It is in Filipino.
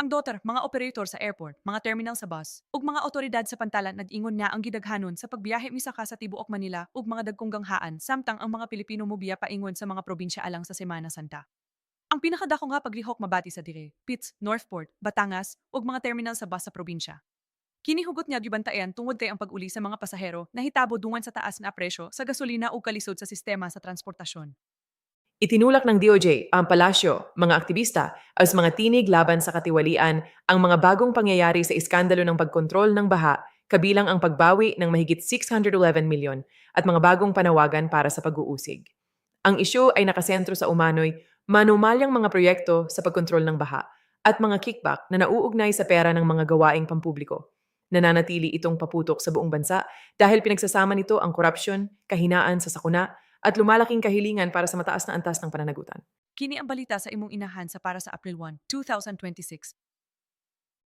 Ang doter, mga operator sa airport, mga terminal sa bus, ug mga otoridad sa pantalan nag-ingon nga ang gidaghanon sa pagbiyahe misaka sa tibuok Manila ug mga dagkong ganghaan samtang ang mga Pilipino mobiya paingon sa mga probinsya alang sa Semana Santa. Ang pinakadako nga paglihok mabati sa dire, Pitts, Northport, Batangas ug mga terminal sa bus sa probinsya. Kini hugot nga gibantayan tungod kay ang pag-uli sa mga pasahero nahitabo dungan sa taas na presyo sa gasolina ug kalisod sa sistema sa transportasyon. Itinulak ng DOJ, ang palasyo, mga aktivista, as mga tinig laban sa katiwalian ang mga bagong pangyayari sa iskandalo ng pagkontrol ng baha, kabilang ang pagbawi ng mahigit 611 milyon at mga bagong panawagan para sa pag-uusig. Ang isyu ay nakasentro sa umano'y manumalyang mga proyekto sa pagkontrol ng baha at mga kickback na nauugnay sa pera ng mga gawaing pampubliko. Nananatili itong paputok sa buong bansa dahil pinagsasama nito ang korupsyon, kahinaan sa sakuna, at lumalaking kahilingan para sa mataas na antas ng pananagutan. Kini ang balita sa imong inahan sa para sa April 1, 2026.